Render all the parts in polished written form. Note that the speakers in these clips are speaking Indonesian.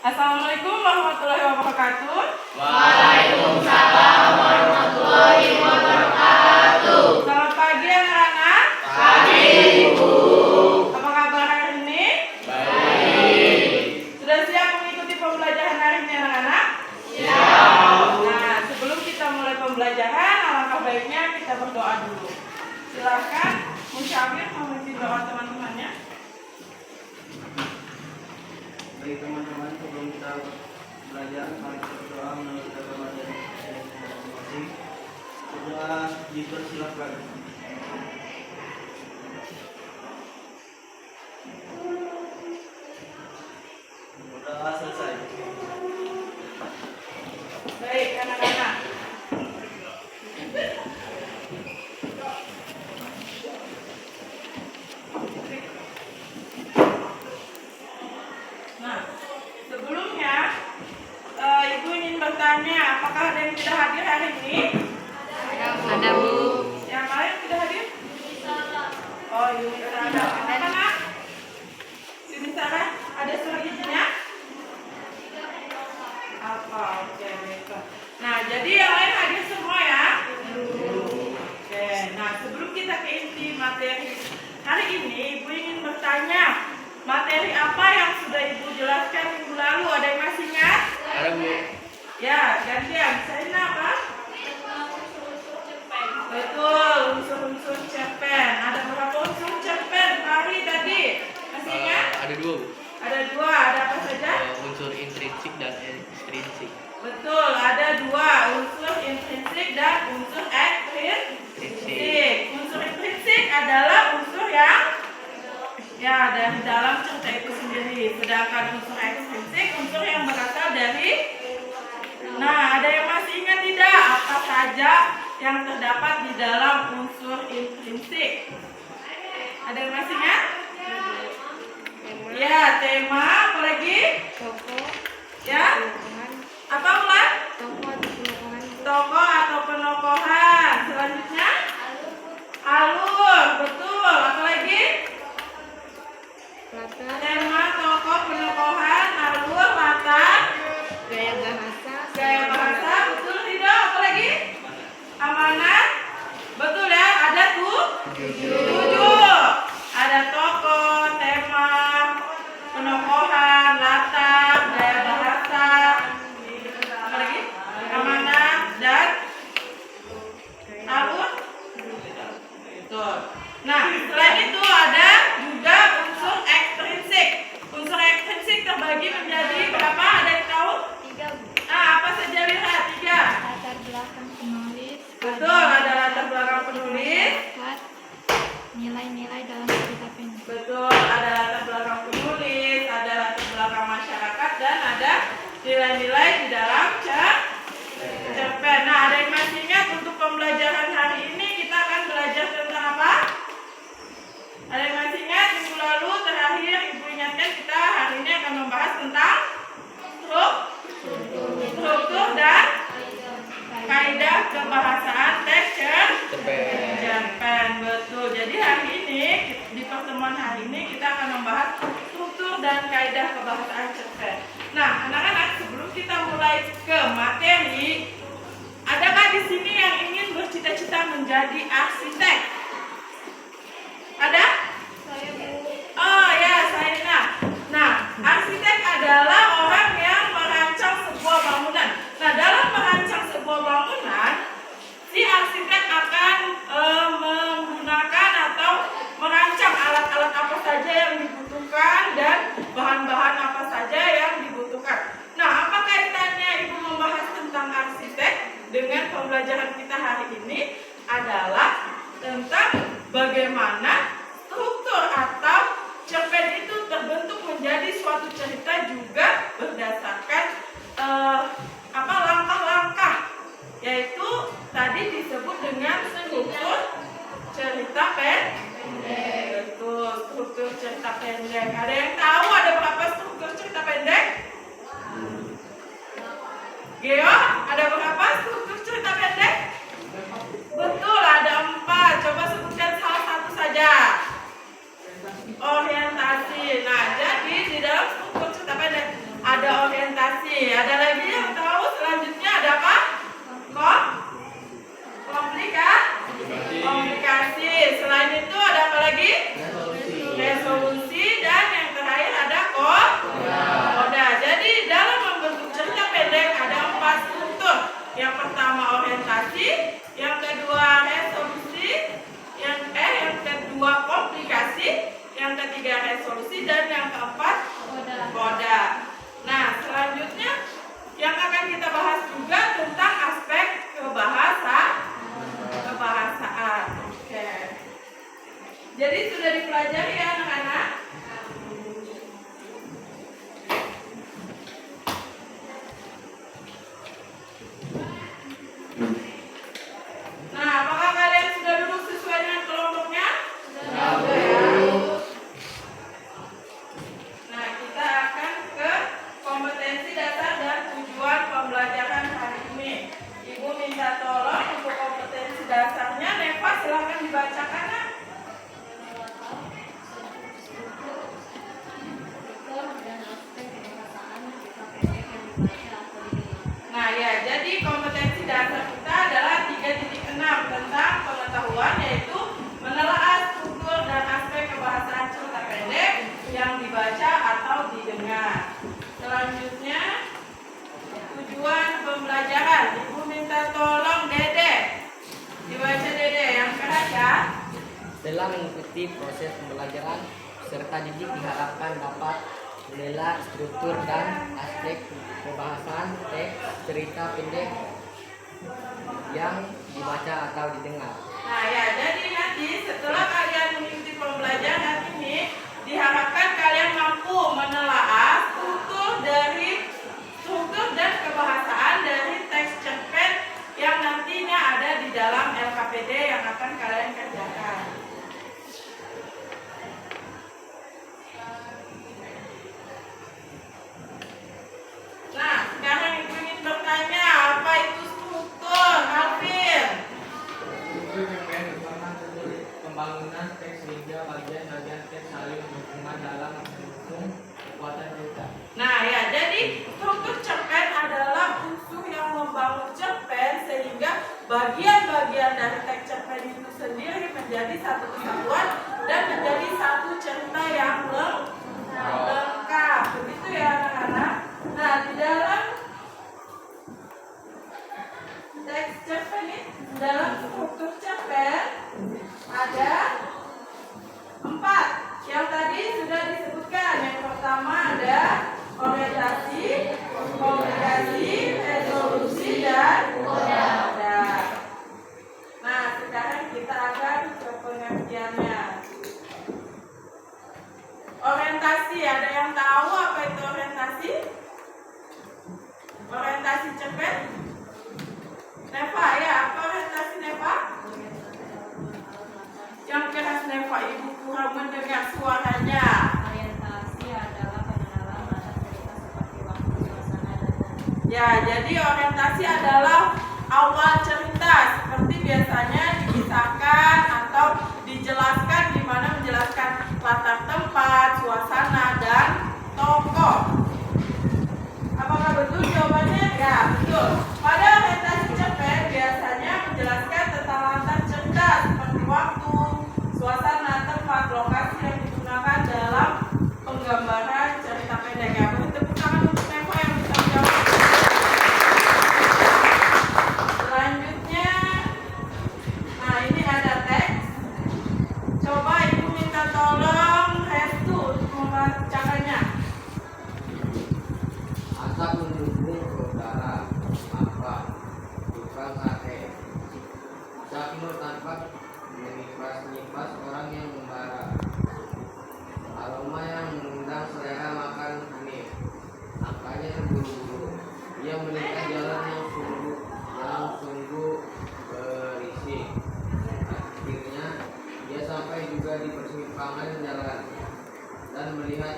Assalamualaikum warahmatullahi wabarakatuh. Waalaikumsalam warahmatullahi wabarakatuh. Selamat pagi anak-anak. Pagi Ibu. Apa kabar hari ini? Baik. Sudah siap mengikuti pembelajaran hari ini anak-anak? Siap. Nah, sebelum kita mulai pembelajaran, alangkah baiknya kita berdoa dulu. Silakan Musyafir memimpin doa teman-temannya. Baik teman-teman, sebelum kita belajar, mari kita berdoa menurut agama dan masing-masing. Berdoa dipersilakan. Berdoa selesai. Baik anak-anak. Nah, sebelumnya Ibu ingin bertanya, apakah ada yang tidak hadir hari ini? Ada Bu. Yang lain tidak hadir? Oh, Yuni Sarah. Apa nak? Yuni Sarah, ada surat izinnya? Apa? Oke, baiklah. Nah, jadi yang lain hadir semua ya? Oke, nah sebelum kita ke inti materi hari ini, Ibu ingin bertanya, materi apa yang sudah Ibu jelaskan minggu lalu? Ada yang masih ingat? Ada Bu. Ya, gantian. Saya apa? Betul, unsur-unsur cerpen. Ada berapa unsur cerpen hari tadi? Masih ingat? Ada dua Bu. Ada dua. Ada apa saja? Unsur intrinsik dan ekstrinsik. Betul, ada dua, unsur intrinsik dan unsur ekstrinsik. Unsur intrinsik adalah unsur yang dari dalam cerita itu sendiri. Sedangkan unsur ekstrinsik, unsur yang berasal dari. Nah, ada yang masih ingat tidak? Apa saja yang terdapat di dalam unsur intrinsik? Ada yang masih ingat? Ya, tema, apa lagi? Ya, apa Ulan? Tokoh atau penokohan. Selanjutnya? Alur, betul. Apa lagi? Tema, tokoh, penokohan, alur, latar, gaya bahasa, betul tidak? Apa lagi? Amanat, betul ya. Ada tujuh. Ada tokoh, tema, penokohan, latar, gaya bahasa, apa lagi? Amanat dan alur. Betul. Nah, selain itu ada juga unsur ekstrinsik. Unsur ekstrinsik terbagi menjadi berapa? Ada yang tahu? Apa saja lihat? 3. Latar belakang penulis. Betul, ada latar belakang penulis. Nilai-nilai dalam cerita pendek. Betul, ada latar belakang penulis, ada latar belakang masyarakat, dan ada nilai-nilai di dalam cerpen. Nah, ada yang masih ingat untuk pembelajaran hari ini kita akan belajar tentang apa? Ada yang masih ingat minggu lalu terakhir Ibu ingatkan kita hari ini akan membahas tentang struktur dan kaidah kebahasaan teks cerpen. Betul. Jadi hari ini di pertemuan hari ini kita akan membahas struktur dan kaidah kebahasaan cerpen. Nah, anak-anak, sebelum kita mulai ke materi, adakah di sini yang ingin bercita-cita menjadi arsitek? Ada? Oh ya, saya. Nah, arsitek adalah orang yang merancang sebuah bangunan. Nah, dalam merancang sebuah bangunan, si arsitek akan menggunakan atau merancang alat-alat apa saja yang dibutuhkan dan bahan-bahan apa saja yang dibutuhkan. Nah, apa kaitannya Ibu membahas tentang arsitek dengan pembelajaran kita hari ini? Adalah tentang bagaimana struktur atau cerpen itu terbentuk menjadi suatu cerita juga berdasarkan langkah-langkah, yaitu tadi disebut dengan struktur cerita pendek. Betul, struktur cerita pendek. Ada yang tahu ada berapa struktur cerita pendek? Geo, ada berapa struktur cerita pendek? Betul, ada 4. Coba sebutkan salah satu saja. Orientasi. Nah, jadi di dalam struktur cerita pendek ada orientasi resolusi, dan yang keempat koda. Nah, selanjutnya yang akan kita bahas juga tentang aspek kebahasaan. Oke. Jadi sudah dipelajari ya anak-anak? Nah, apakah kalian sudah duduk sesuai dengan kelompoknya? Nah, kita akan ke kompetensi dasar dan tujuan pembelajaran hari ini. Ibu minta tolong untuk kompetensi dasarnya, Neva silahkan dibacakan. Nak. Nah ya, jadi kompetensi dasar kita adalah 3.6 tentang pengetahuan, yaitu menelaah struktur dan aspek kebahasaan cerita pendek yang dibaca atau didengar. Selanjutnya tujuan pembelajaran. Ibu minta tolong Dede. Dibaca Dede yang keras ya. Setelah mengikuti proses pembelajaran, peserta didik diharapkan dapat menelaah struktur dan aspek kebahasaan teks cerita pendek yang dibaca atau didengar. Nah ya, jadi nanti setelah kalian mengikuti pembelajaran ini, diharapkan kalian mampu menelaah struktur dan kebahasaan dari teks cerpen yang nantinya ada di dalam LKPD yang akan kalian kerjakan. Nah, sekarang ibu ingin bertanya, apa itu struktur, Alvin? Struktur cerpen merupakan pembangunan teks sehingga bagian-bagian teks saling berhubungan dalam mendukung kekuatan cerita. Nah ya, jadi struktur cerpen adalah unsur yang membangun cerpen sehingga bagian-bagian dari teks cerpen itu sendiri menjadi satu kesatuan dan menjadi satu cerita yang lengkap. Begitu ya anak-anak. Nah, di dalam teks cerpen ini, dalam struktur cerpen ada 4 yang tadi sudah disebutkan. Yang pertama ada orientasi, komunikasi, resolusi, dan koda. Nah, sekarang kita akan ke pengertiannya. Orientasi, ada yang tahu apa itu orientasi? Orientasi cerpen? Neva ya, apa orientasi Neva? Yang keras Neva, ibu kurang mendengar suaranya. Orientasi adalah pengenalan mata cerita seperti waktu, suasana, dan Ya, jadi orientasi adalah awal cerita seperti biasanya dikisahkan atau dijelaskan, di mana menjelaskan latar tempat, suasana, dan tokoh. Apakah betul jawabannya? Ya, betul. Pada orientasi cerpen biasanya menjelaskan tentang latar cerita seperti waktu, suasana, tempat, lokasi yang digunakan dalam penggambaran cerita pendek. Ya, beri tepuk tangan untuk Neva yang bisa menjawab. Selanjutnya, nah ini ada teks. Coba ibu minta tolong Restu untuk membacakannya. Asap mendukung saudara, apa tukang sate. Nur tampak menyipas orang yang membara. Aroma yang mengundang selera makan aneh. Nampaknya terburu-buru. Ia melintas jalan yang sungguh berisik. Akhirnya dia sampai juga di persimpangan jalan dan melihat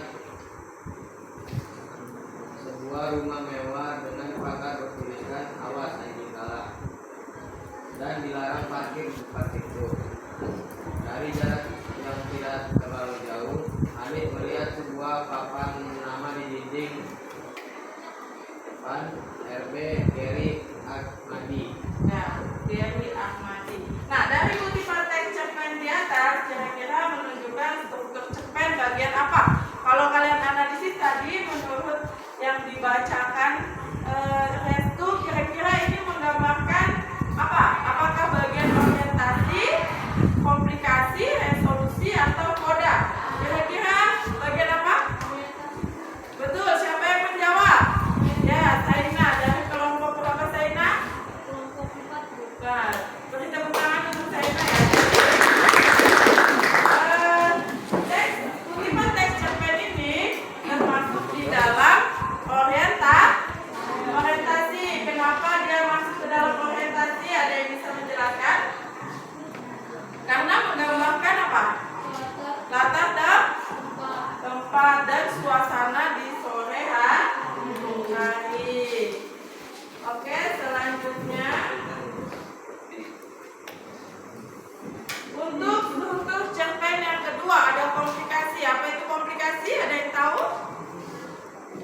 sebuah rumah mewah dengan pagar bertuliskan awas anjing galak dan dilarang parkir di tempat itu. Dari jarak yang tidak terlalu jauh, Alif melihat sebuah papan nama di dinding depan RB Geri Ahmadi. Nah, Geri Ahmadi. Nah, dari kutipan teks cerpen di atas kira-kira menunjukkan struktur cerpen bagian apa? Kalau kalian analisis tadi menurut yang dibacakan Restu, kira-kira ini menggambarkan apa? Apakah bagian orientasi, komplikasi, resolusi, atau koda? Kira-kira tempat dan suasana di sore hari. Oke, selanjutnya untuk struktur cerpen yang kedua ada komplikasi. Apa itu komplikasi? Ada yang tahu?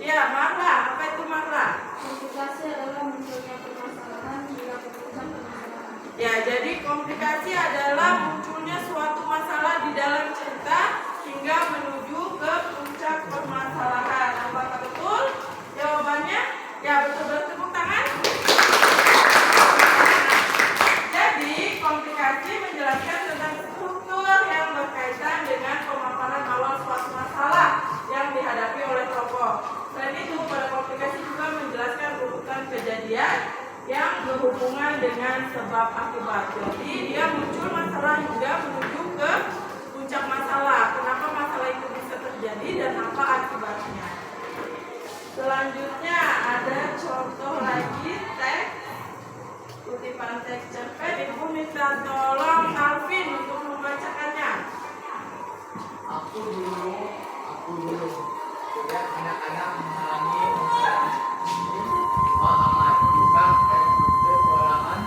Ya, Marla. Apa itu Marla? Komplikasi adalah munculnya permasalahan hingga keputusan permasalahan. Ya, jadi komplikasi adalah munculnya suatu masalah di dalam cerita hingga menuju ke puncak permasalahan. Apakah betul? Jawabannya? Ya, betul. Bertepuk tangan. Jadi, komplikasi menjelaskan tentang struktur yang berkaitan dengan pemaparan awal suatu masalah yang dihadapi oleh tokoh. Selain itu, pada komplikasi juga menjelaskan urutan kejadian yang berhubungan dengan sebab akibat. Jadi, dia muncul masalah hingga menuju ke puncak masalah. Kenapa masalah itu bisa terjadi dan apa akibatnya? Selanjutnya ada contoh lagi teks, kutipan teks cerpen. Ibu minta tolong Alvin untuk membacakannya. Aku dulu lihat anak-anak mengalami ujian Pak Ahmad bukan kekurangan.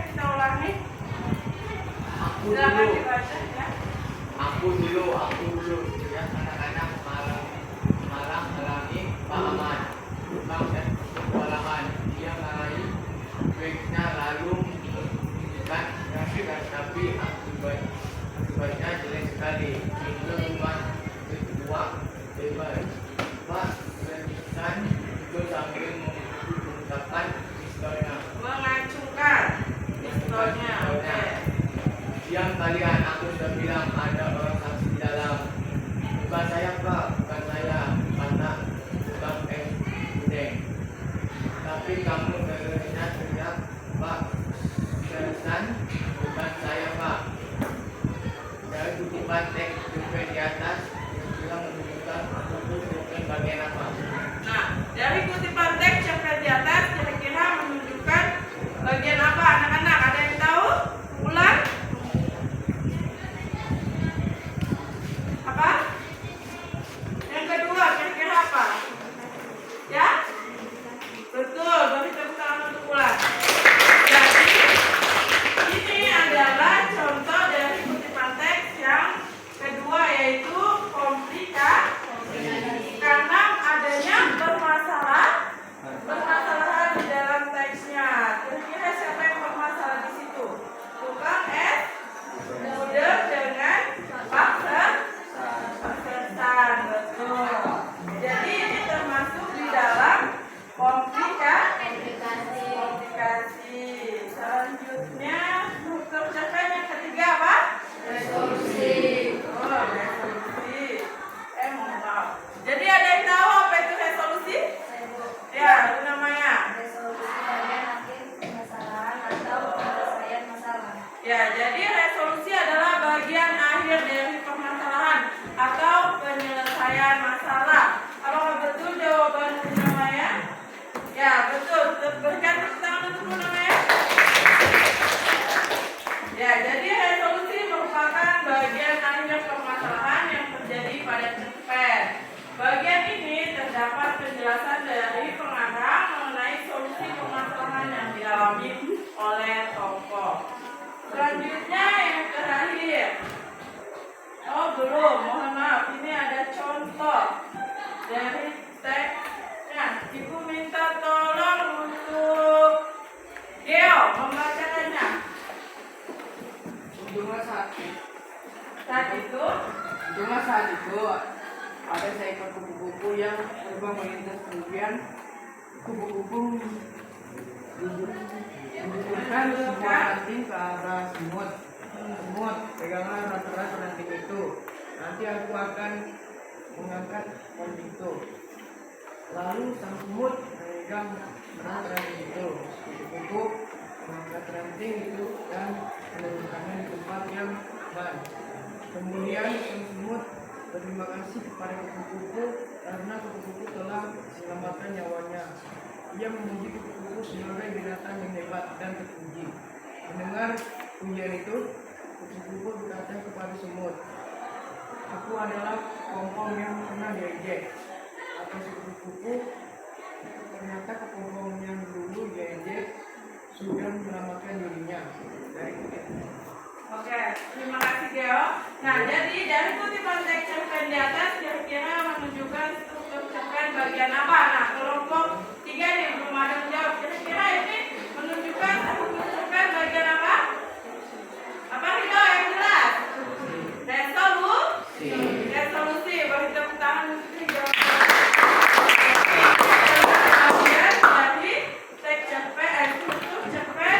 Kita ulangi. Aku Silakan dulu dibaca ya. lihat anak-anak mengalami Pak Ahmad bukan kekurangan. Dia meraih baiknya lalu menunjukkan hasil tapi akibatnya jelek sekali. Itu rumah kedua bebas. Pak Lensan itu sambil mengungkapkan pistolnya. Mengacungkan pistolnya. Oke. Siang kalian aku sudah bilang ada orang saksi di dalam. Bukan saya Pak, bukan saya, kata tukang es gudeg. Tapi kamu dengarnya teriak Pak Lensan, bukan saya Pak. Dari kutipan teks cerpen di atas yang bilang menunjukkan untuk cerpen bagian apa? Nah, dari kutipan teks cerpen di atas kira-kira menunjukkan bagian apa anak-anak? Ada yang tahu? Ulang. Apa? Yang kedua kira-kira apa? Ya? Betul, beri tepuk tangan untuk ulang. Jadi, ini adalah contoh dari kutipan teks yang kedua yaitu komplikasi. Karena adanya permasalahan di dalam teksnya. Kira-kira siapa yang bermasalah di situ? Tukang es gudeg dengan paksa paksasan. Betul. Jadi ini termasuk di dalam komplikasi. Selanjutnya struktur cerpen yang ketiga apa? Resolusi. Oh, resolusi. Mohon maaf. Jadi ada yang tahu apa itu resolusi? Ya, itu namanya. Resolusi bagian akhir permasalahan atau penyelesaian masalah. Ya, jadi resolusi adalah bagian akhir dari permasalahan atau penyelesaian masalah. Apakah betul jawaban Bunda Maya? Ya, betul. Berikan tepuk tangan untuk Bunda Maya. Ya, jadi resolusi merupakan bagian akhir permasalahan yang terjadi pada cerpen. Bagian ini terdapat penjelasan dari pengarang mengenai solusi permasalahan yang dialami oleh tokoh. Selanjutnya yang terakhir. Oh belum, mohon maaf. Ini ada contoh dari teksnya. Ibu minta tolong untuk Geo membacakannya. Saat itu ada seekor kupu-kupu yang terbang melintas kemudian kupu-kupu menunjukkan semua ranting ke arah semut. Peganglah erat-erat ranting itu. Nanti aku akan mengangkat ranting itu. Lalu sang semut memegang erat ranting itu. Kupu-kupu mengangkat ranting itu dan menurunkannya di tempat yang aman. Kemudian sang semut Berterima kasih kepada kupu-kupu karena kupu-kupu telah menyelamatkan nyawanya. Ia memuji kupu-kupu sebagai binatang yang hebat dan terpuji. Mendengar pujian itu, kupu-kupu berkata kepada semut, "Aku adalah kepompong yang pernah diejek." Kata si kupu-kupu, ternyata kepompong yang dulu diejek sudah menyelamatkan dirinya dari kutipan. Oke, terima kasih Geo. Nah, jadi dari kutipan teks cerpen di atas kira-kira menunjukkan struktur cerpen bagian apa? Nah, kelompok 3 nih belum ada yang jawab. Kira-kira ini menunjukkan struktur cerpen bagian apa? Apa nih Geo yang jelas? Resolusi. Resolusi. Beri tepuk tangan untuk dijawab. Bagian dari teks cerpen, struktur cerpen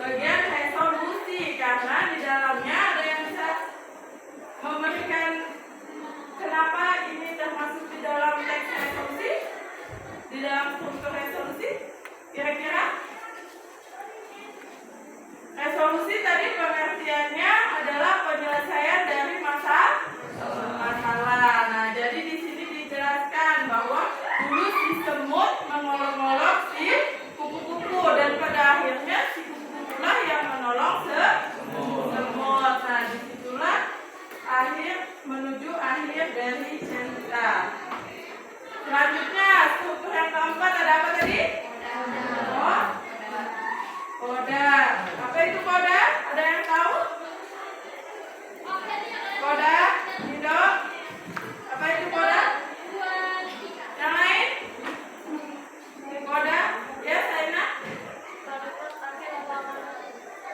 bagian resolusi, karena di dalamnya ada yang bisa memberikan kenapa ini termasuk di dalam teks resolusi, di dalam struktur resolusi. Kira-kira resolusi tadi pengertiannya adalah penyelesaian dari masalah. Nah, jadi di sini dijelaskan bahwa dulu si semut mengolok-olok si kupu-kupu dan pada akhirnya si kupu-kupulah yang menolong semut. Nah, disitulah menuju akhir dari cerita. Selanjutnya struktur yang keempat ada apa tadi? Koda. Apa itu koda? Ada yang tahu? Koda, Indo? Apa itu koda? Yang lain? Koda? Ya, Saina?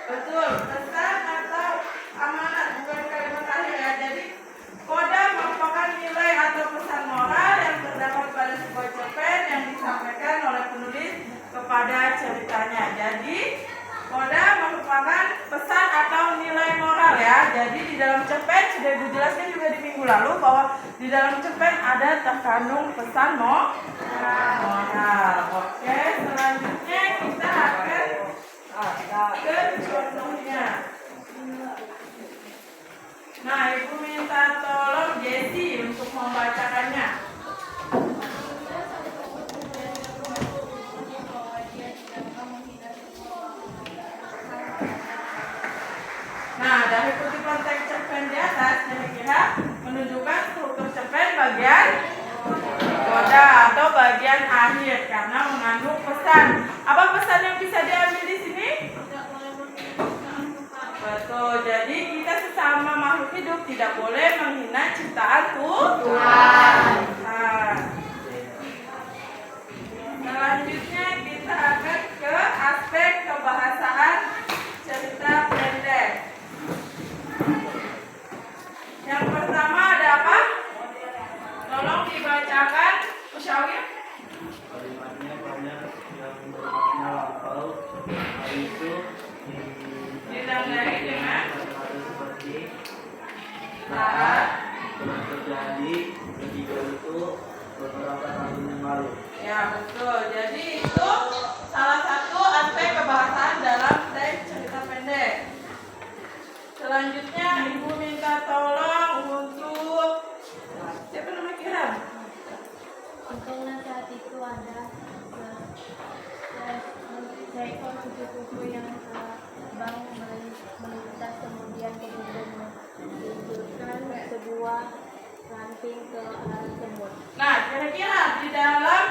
Betul, pesan atau amanat, bukan kalimat akhir ya. Jadi koda merupakan nilai atau pesan moral yang terdapat pada sebuah cerpen yang disampaikan oleh penulis kepada ceritanya. Jadi koda merupakan pesan atau nilai moral ya. Jadi di dalam cerpen sudah Ibu jelaskan juga di minggu lalu bahwa di dalam cerpen ada terkandung pesan moral. Oke, selanjutnya kita akan ke contohnya. Nah, Ibu minta tolong Jessie untuk membacakannya. Nah, dari kutipan teks cerpen di atas kira-kira menunjukkan struktur cerpen bagian koda atau bagian akhir karena mengandung pesan. Apa pesan yang bisa diambil di sini? Betul. Jadi kita sesama makhluk hidup tidak boleh menghina ciptaan Tuhan. Nah, selanjutnya kita akan ke aspek kebahasaan cerita pendek. Yang pertama ada apa? Tolong dibacakan, Musyawir. Kalimatnya banyak yang bermakna lampau, hal itu Ditandai dengan kata-kata seperti saat. telah terjadi ketika itu beberapa tahun yang lalu. Ya, betul. Jadi itu salah satu aspek kebahasaan dalam teks cerita pendek. Selanjutnya Ibu minta tolong untuk siapa nama Kiram? Untungnya saat itu ada seekor kupu-kupu yang terbang melintas kemudian menunjukkan sebuah ranting ke arah semut. Nah, kira-kira di dalam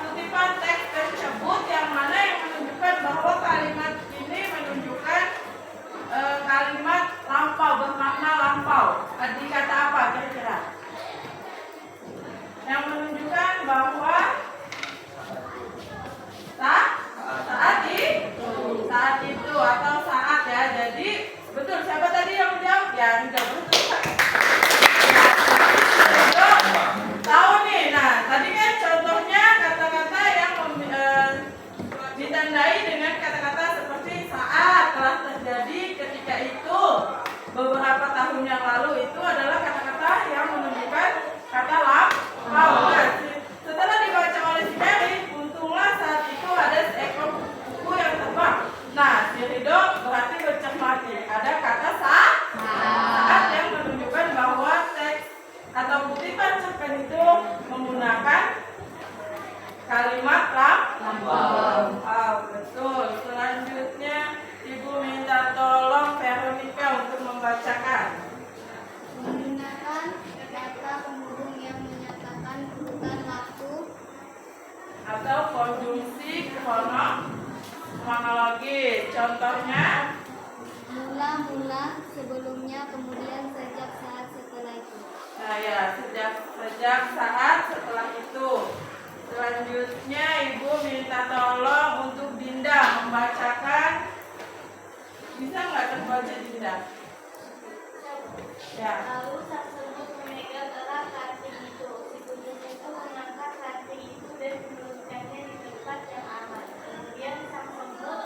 kutipan teks tersebut yang mana yang menunjukkan bahwa kalimat ini menunjukkan kalimat lampau, bermakna lampau. Arti kata apa kira-kira? Yang menunjukkan bahwa saat itu atau saat ya. Jadi betul, siapa tadi yang menjawab? Ya, enggak betul. Tahu nih. Nah, tadi kan kutipan cerpen itu menggunakan kalimat lampau. Betul. Selanjutnya Ibu minta tolong Veronica untuk membacakan. Menggunakan kata penghubung yang menyatakan urutan waktu Atau konjungsi kronologi. Contohnya, mula-mula, sebelumnya, kemudian, sejak, saat, setelah itu. nah ya, sejak saat setelah itu. Selanjutnya Ibu minta tolong untuk Dinda membacakan. Bisa nggak terbaca Dinda? Ya. Lalu tersebut memegang erat ranting itu. Si penulis itu mengangkat ranting itu dan menurunkannya di tempat yang aman. Kemudian sang semut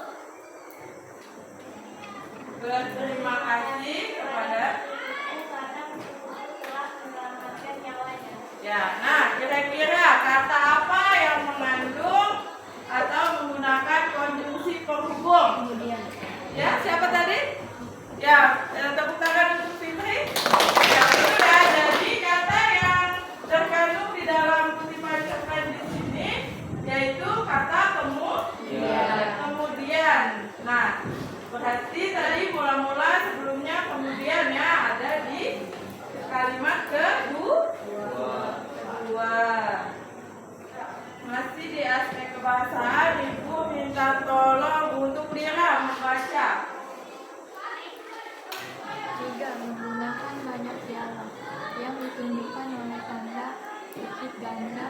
Berterima kasih kepada. karena kupu-kupu telah menyelamatkan nyawanya. Ya, nah kira-kira kata apa yang mengandung atau menggunakan konjungsi penghubung? Ya, siapa tadi? Ya, tepuk tangan untuk Fitri. Ya, itu ya. Jadi kata yang terkandung di dalam kutipan cerpen di sini yaitu kata kemudian. Nah, berarti tadi mula-mula, sebelumnya, kemudian ya ada di kalimat kedua. Masih di aspek kebahasaan, Ibu minta tolong untuk Lira membaca. 3. Menggunakan banyak dialog yang ditunjukkan oleh tanda titik ganda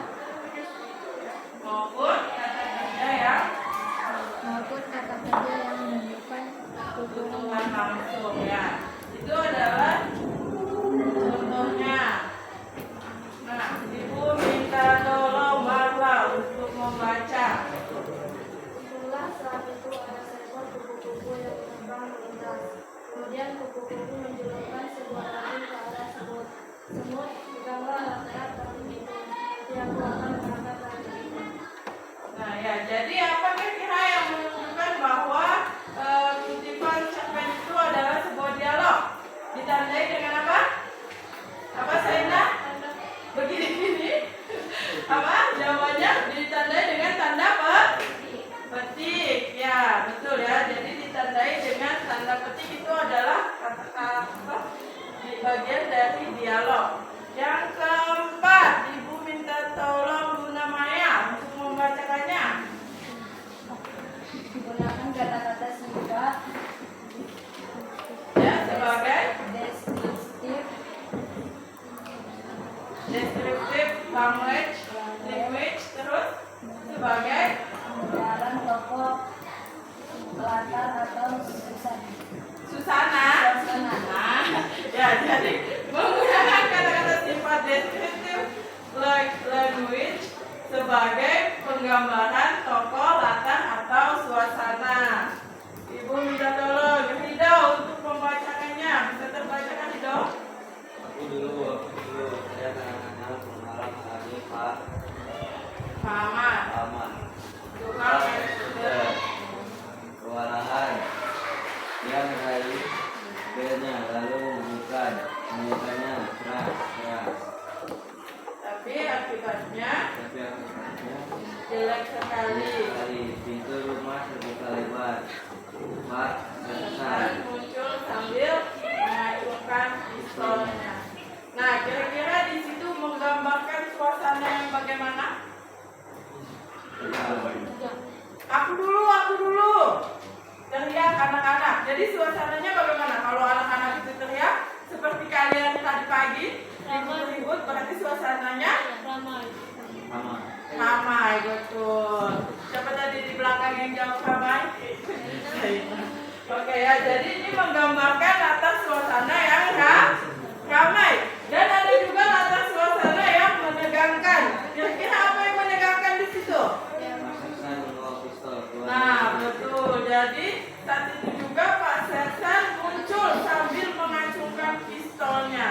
Maupun kata kerja yang maupun kata kerja yang menunjukkan hubungan langsung ya. Itu adalah contohnya. Nah, Ibu minta tolong Marwa untuk membaca. Itulah saat itu ada seekor kupu-kupu yang terbang melintas. Kemudian kupu-kupu menjulurkan sebuah ranting ke arah semut. Semut, peganglah rantai ranting itu. Nanti aku akan mengangkat ranting itu. Nah ya, jadi apa kira-kira yang menunjukkan bahwa kutipan cerpen itu adalah sebuah dialog? Ditandai dengan apa? Apa Saina? Begini-gini. Apa? Jawabannya ditandai dengan tanda petik. Ya, betul ya. Jadi ditandai dengan tanda petik itu adalah kata-kata di bagian dari dialog. Yang keempat, Ibu minta tolong Luna Maya untuk membacakannya. Gunakan kata-kata singkat Ya, sebagai descriptive language, terus sebagai gambaran tokoh, latar atau Susana. Nah, ya jadi menggunakan kata-kata sifat descriptive language sebagai penggambaran tokoh, latar atau suasana. Ibu minta tolong Rido untuk membacakannya. Bisa terbacakan Rido? Aku dulu saya anak-anak mengalami hari Pak Paman. Aman. Tukang Sudah kewalahan. Dia meraih bednya lalu membukanya keras. Tapi akibatnya Tapi akibatnya jelek sekali. kali pintu rumah terbuka lebar. Pak Dan selesai. muncul sambil mengacungkan pistolnya. Nah, kira-kira di situ menggambarkan suasana yang bagaimana? Aku dulu. Teriak anak-anak. Jadi suasananya bagaimana? Kalau anak-anak itu teriak seperti kalian tadi pagi, ribut-ribut, berarti suasananya ramai, betul. Siapa tadi di belakang yang jawab ramai? Oke ya, jadi ini menggambarkan latar suasana yang ramai. Dan ada juga latar suasana yang menegangkan. Kira-kira apa yang menegangkan di situ? Sersan membawa pistol keluar. Nah, betul. Jadi saat itu juga Pak Sersan muncul sambil mengacungkan pistolnya.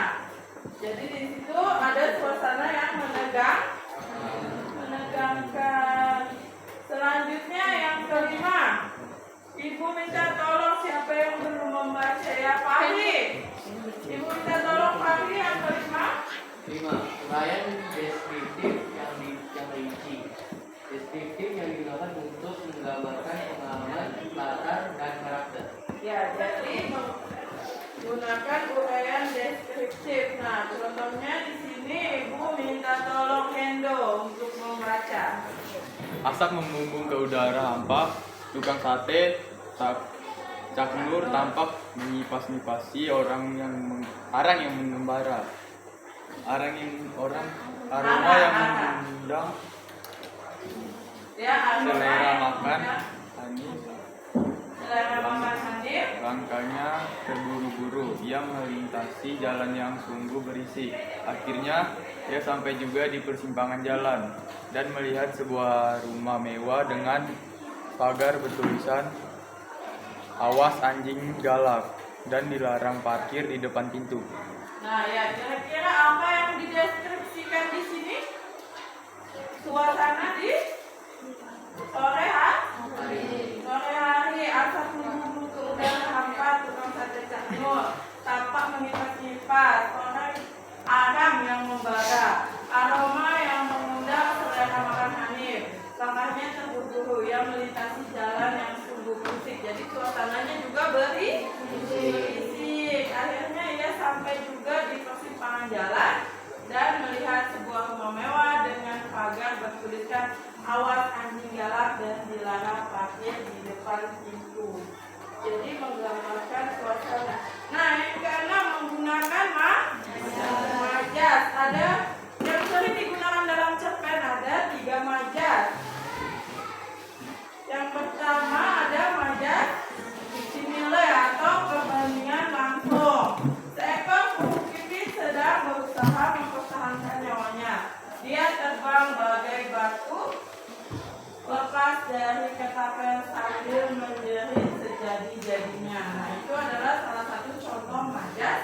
Jadi di situ ada suasana yang menegangkan. Selanjutnya yang kelima, Ibu minta tolong siapa yang belum membaca ya, Fahri. Ibu minta tolong Fahri yang kelima. 5. Saya dan deskriptif yang rinci. Deskriptif yang digunakan untuk menggambarkan pengalaman, latar, dan karakter. Ya, jadi menggunakan uraian deskriptif. Nah, contohnya di sini Ibu minta tolong Hendo untuk membaca. Asap membumbung ke udara hampa, tukang sate, Cak Nur tampak menyipas-nyipasi arang yang mengembara. Aroma yang mengundang Ya, selera makan Hanif. Selera makan Hanif. Langkahnya terburu-buru, ia melintasi jalan yang sungguh berisik. Akhirnya, ia sampai juga di persimpangan jalan dan melihat sebuah rumah mewah dengan pagar bertulisan "Awas anjing galak" dan dilarang parkir di depan pintu. Nah, ya kira-kira apa yang dideskripsikan di sini? Suasana di sore hari, asap membumbung ke udara hampa, tukang sate Cak Nur tampak mengipas-ngipas, arang yang membara, aroma yang mengundang selera makan Hanif. Langkahnya terburu-buru, yang melintasi jalan yang sungguh berisik. Jadi suasananya juga berisik. Akhirnya ia sampai juga di persimpangan jalan dan melihat sebuah rumah mewah dengan pagar bertuliskan "Awas anjing galak" dan dilarang parkir di depan pintu. Jadi menggambarkan suasana. Nah, yang keenam menggunakan majas. Ada yang sering digunakan dalam cerpen, ada 3 majas. Yang pertama ada majas simile atau perbandingan langsung. Seekor burung pipit sedang berusaha mempertahankan nyawanya. Dia terbang bagai batu lepas dari ketapel sambil menjerit sejadi-jadinya. Nah, itu adalah salah satu contoh majas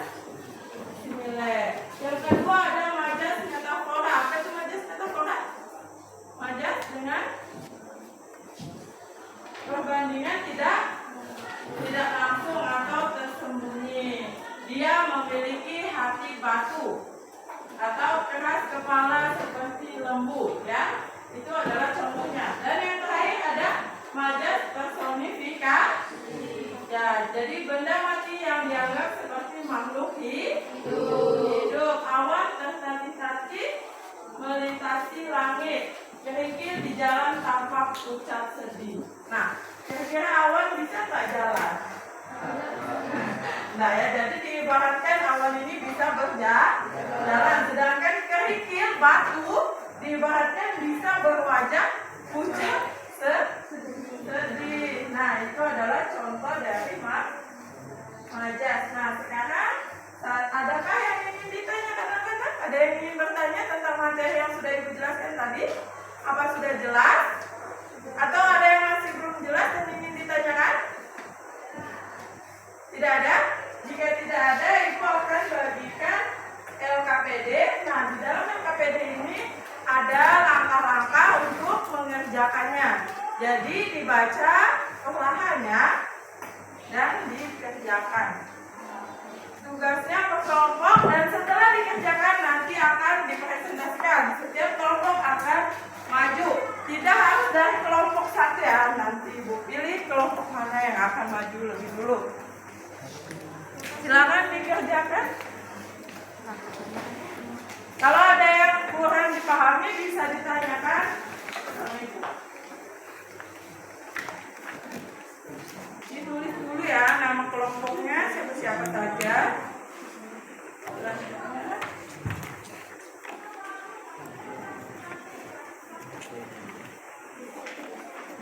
simile. Yang kedua ada majas metafora. Apa itu majas metafora? Majas dengan perbandingan tidak langsung atau tersembunyi. Dia memiliki hati batu atau keras kepala seperti lembu, ya. Itu adalah contohnya. Dan yang terakhir ada majas personifikasi. Ya, jadi benda mati yang dianggap seperti makhluk hidup. Awan tertati-tati melintasi langit. Kerikil di jalan tampak pucat sedih. Nah, kira-kira awan bisa nggak jalan? Nah ya, jadi diibaratkan awan ini bisa berjalan, sedangkan kerikil batu diibaratkan bisa berwajah pucat sedih. Nah, itu adalah contoh dari majas. Nah, sekarang adakah yang ingin ditanyakan anak-anak? Ada yang ingin bertanya tentang materi yang sudah Ibu jelaskan tadi? Apa sudah jelas? Atau ada yang masih belum jelas dan ingin ditanyakan? Tidak ada? Jika tidak ada, Ibu akan bagikan LKPD. Nah, di dalam LKPD ini ada langkah-langkah untuk mengerjakannya. Jadi dibaca perlahannya dan dikerjakan. Tugasnya per kelompok dan setelah dikerjakan nanti akan dipresentasikan. Setiap kelompok akan maju. Tidak harus dari kelompok satu ya. Nanti Ibu pilih kelompok mana yang akan maju lebih dulu. Silakan dikerjakan. Kalau ada yang kurang dipahami bisa ditanyakan. Ditulis dulu ya nama kelompoknya siapa-siapa saja.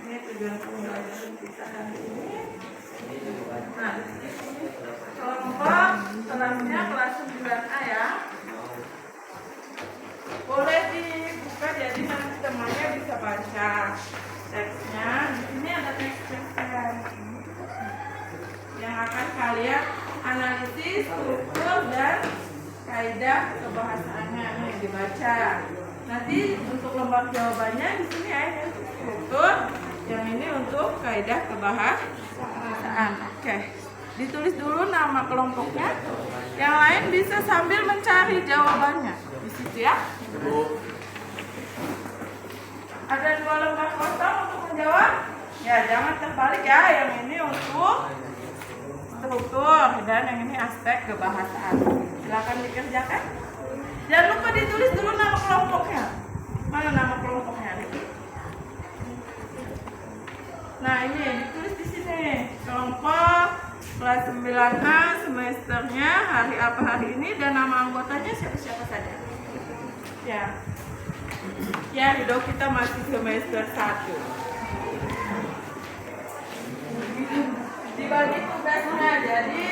Ini tujuan pembelajaran kita hari ini. Nah, kelompok kelasnya kelas 9A ya. Boleh dibuka jadi nanti temannya bisa baca teksnya. Di sini ada teks-teksnya yang akan kalian analisis struktur dan kaidah kebahasaannya nih dibaca. Nanti untuk lembar jawabannya di sini ya, ini untuk struktur, yang ini untuk kaidah kebahasaan. Oke. Ditulis dulu nama kelompoknya. Yang lain bisa sambil mencari jawabannya di situ ya. Ada 2 lembar kosong untuk menjawab? Ya, jangan terbalik ya. Yang ini untuk struktur dan yang ini aspek kebahasaan. Silakan dikerjakan. Jangan lupa ditulis dulu nama kelompoknya. Mana nama kelompoknya? Nah, ini ditulis di sini. Kelompok kelas 9A, semesternya hari apa hari ini, dan nama anggotanya siapa-siapa saja. Ya. Ya, Rido, kita masih semester 1. Dibagi tugasnya, jadi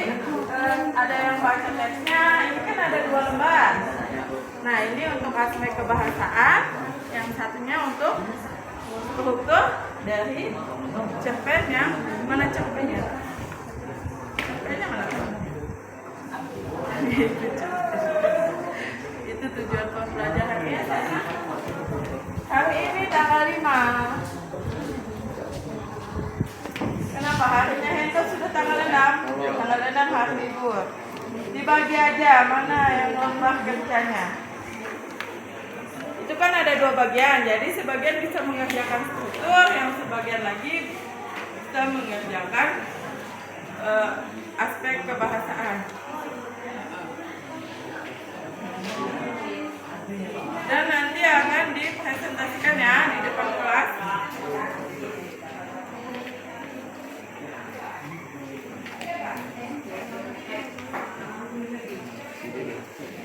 ada yang baca teksnya, ini kan ada 2 lembar. Nah, ini untuk aspek kebahasaan, yang satunya untuk struktur dari cerpen yang mana cerpennya? Cerpennya mana? Itu tujuan pembelajarannya. Hari ini tanggal 5. Kenapa harinya Hento sudah tanggal 6? Tanggal 6 hari libur. Dibagi aja mana yang lembar kerjanya. Itu kan ada 2 bagian, jadi sebagian bisa mengerjakan struktur, yang sebagian lagi bisa mengerjakan aspek kebahasaan. Dan nanti akan dipresentasikan ya di depan kelas.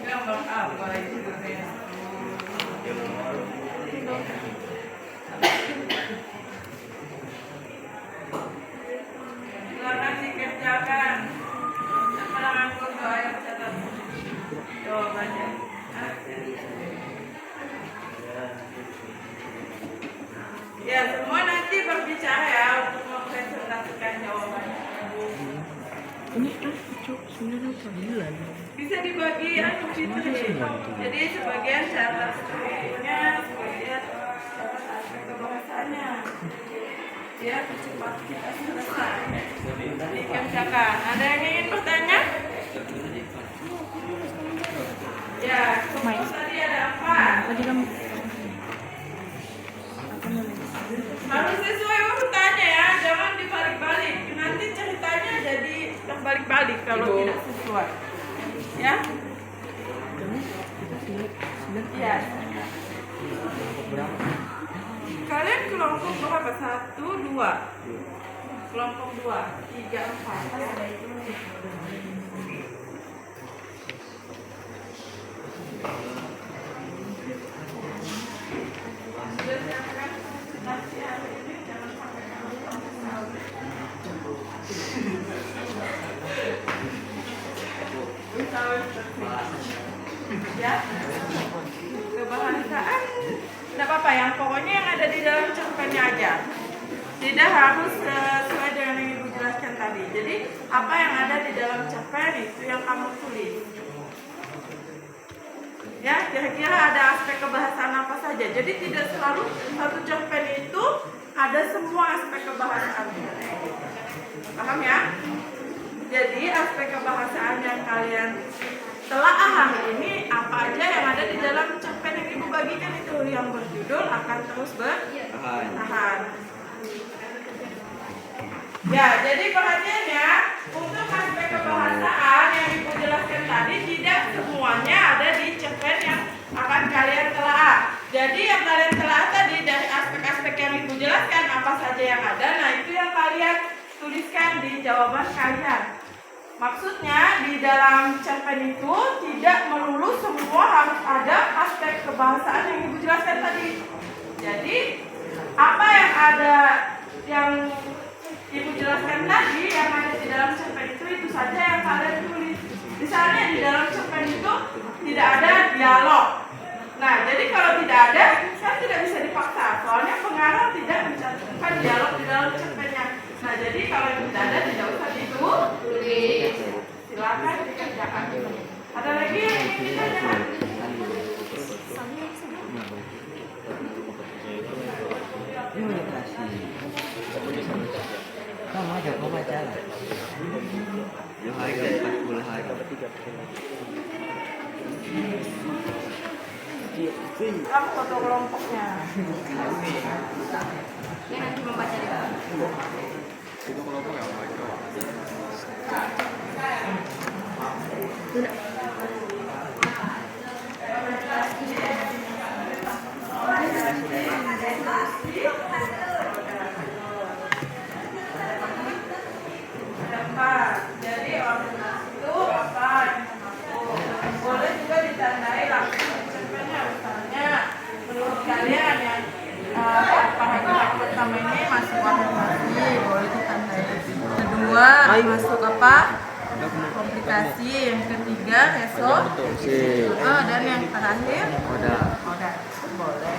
Gambar apa itu? Silakan dikerjakan. Siapa doa yang catat? Jawabannya. Ya, semua nanti berbicara ya untuk mempresentasikan jawabannya. Ini sebenarnya Bisa dibagi Fitri. Jadi sebagian catat strukturnya, sebagian catat aspek kebahasaannya. Ya, cepat kita selesai. Dikerjakan. Ada yang ingin bertanya? Ya, tadi ada apa? Harus sesuai urutannya ya, jangan dibalik-balik. Nanti ceritanya jadi terbalik-balik kalau tidak sesuai. Ya? Iya. Kalian kelompok berapa? 1, 2. Kelompok 2, 3, 4. Ya, kebahasaan tidak apa-apa, yang pokoknya yang ada di dalam cerpennya aja, tidak harus sesuai dengan yang ibu jelaskan tadi. Jadi apa yang ada di dalam cerpen itu yang kamu tulis. Ya, kira-kira ada aspek kebahasaan apa saja. Jadi tidak selalu satu cerpen itu ada semua aspek kebahasaan. Paham ya? Jadi aspek kebahasaan yang kalian telaah hari ini apa aja yang ada di dalam cerpen yang ibu bagikan itu, yang berjudul Akan Terus Bertahan. Ya, jadi perhatian ya, untuk aspek kebahasaan yang ibu jelaskan tadi tidak semuanya ada di cerpen yang akan kalian telaah. Jadi yang kalian telaah tadi dari aspek-aspek yang ibu jelaskan apa saja yang ada, nah itu yang kalian tuliskan di jawaban kalian. Maksudnya di dalam cerpen itu tidak melulu semua harus ada aspek kebahasaan yang ibu jelaskan tadi. Jadi apa yang ada yang ibu jelaskan tadi yang ada di dalam cerpen itu saja yang kalian tulis. Misalnya di dalam cerpen itu tidak ada dialog. Nah, jadi kalau tidak ada kan tidak bisa dipaksa. Soalnya pengarang tidak mencantumkan dialog di dalam cerpennya. Nah, jadi kalau yang tidak ada tidak usah ditulis. Silakan dikerjakan. Ada lagi yang ingin ditanyakan? Kamu aja, kamu aja. Lu hari ke 40 hari. Kamu foto kelompoknya. Dia nanti membaca di bawah. Itu kelompok yang baca. Jadi ordinasi itu apa? Boleh juga ditandai langsung cerpennya. Misalnya menurut kalian yang paragraf pertama ini masuk ordinasi, boleh ditandai. Kedua masuk apa? Komplikasi. Yang ketiga esok. Dan yang terakhir oda. Boleh.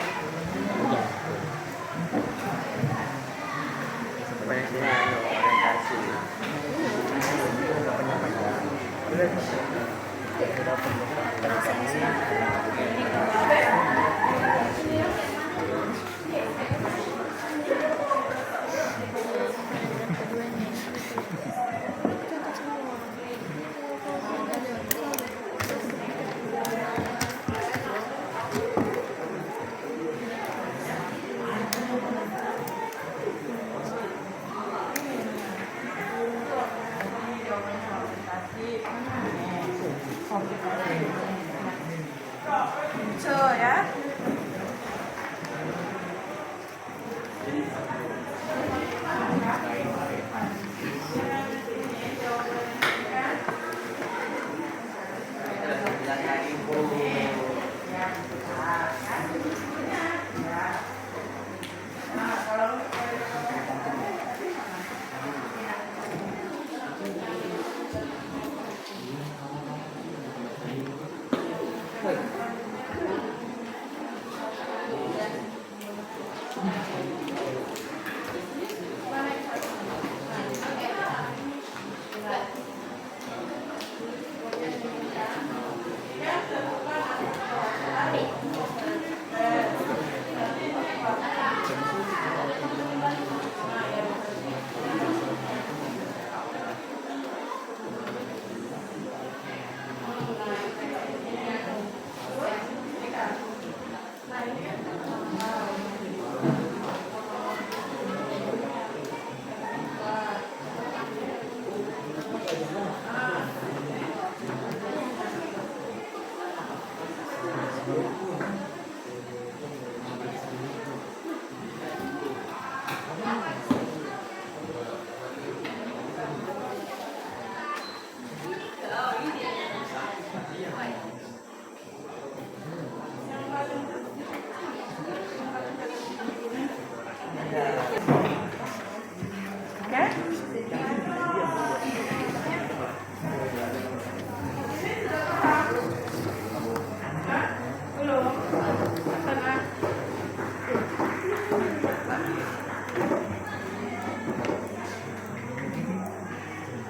Muncul ya.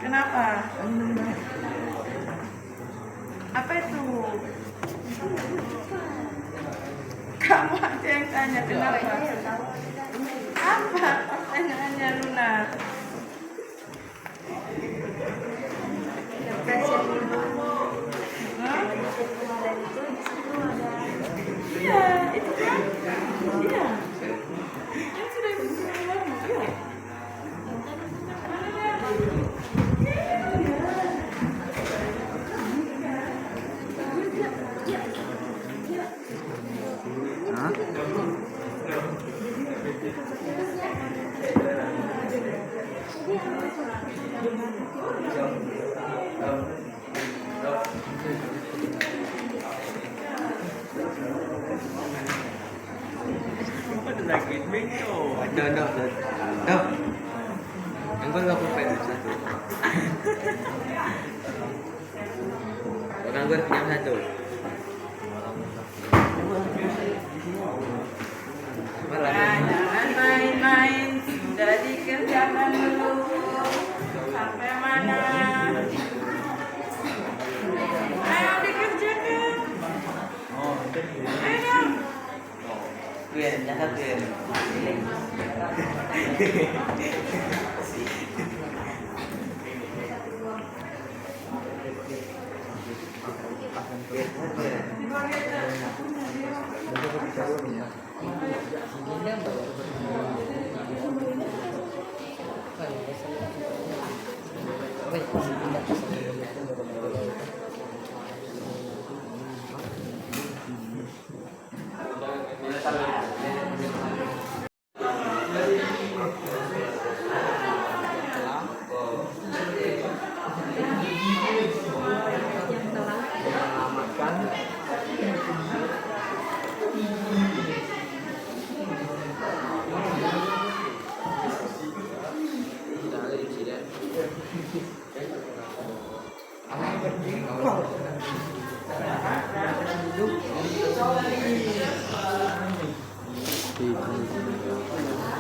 Kenapa? Apa itu? Kamu aja yang tanya kenapa? Apa pertanyaannya Luna? Iya, itu kan? Iya. Yang sudah bersama, iya. Engkau nggak pulpen satu. Nganggur pinjam satu. Jangan main-main, sudah dikerjakan dulu. Sampai mana? Ayo dikerjakan. Ayo. Kuyen, nyatet kuyen.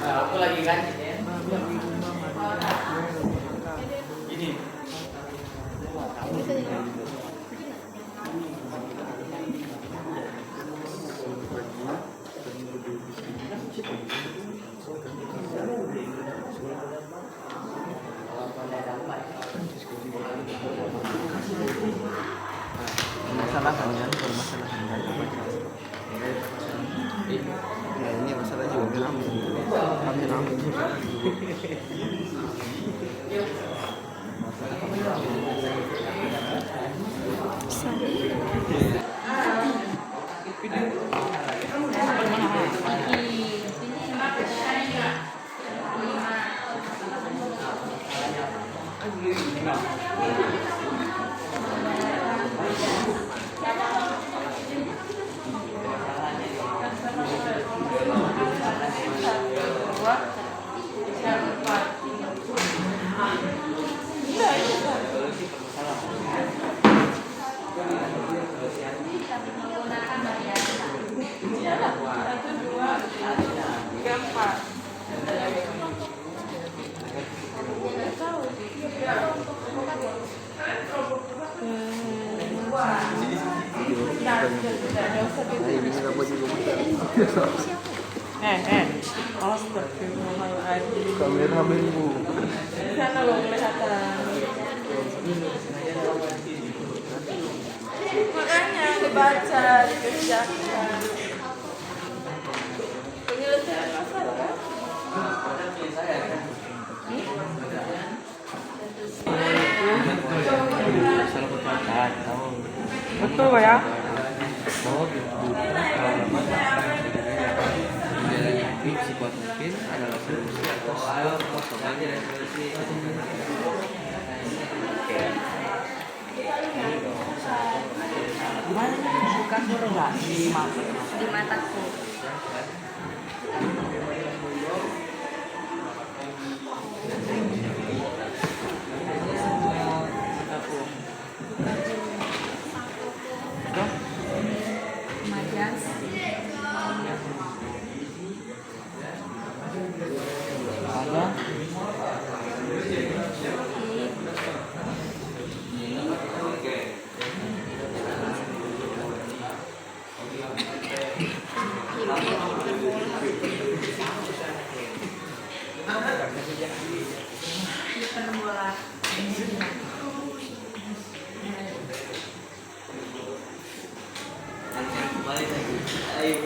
Aku lagi kan ini. Masalah kalian kalau masalah kalian ya ini masalah juga kami ramai juga. Ini nggak mau juga Astagfirullahaladzim. kamera minggu. Sana lo kelihatan. Makanya dibaca, dikerjakan. Penyelesaian masalah. Salah perkataan. Betul ya? Bahwa jalan yang sekuat mungkin adalah solusi atas persoalannya dan solusi. Bukan korelasi di mataku. Majas. Ada Hiperbola. balik lagi. Ayo.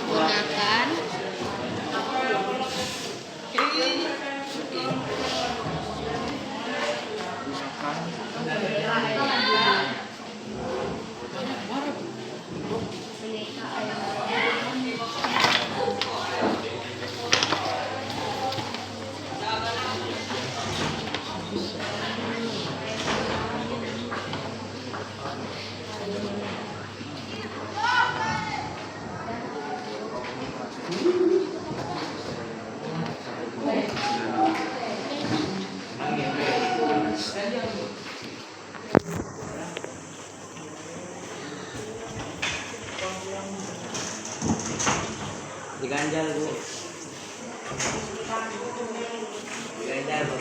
Gunakan Diganjal Bu. Diganjal Bu.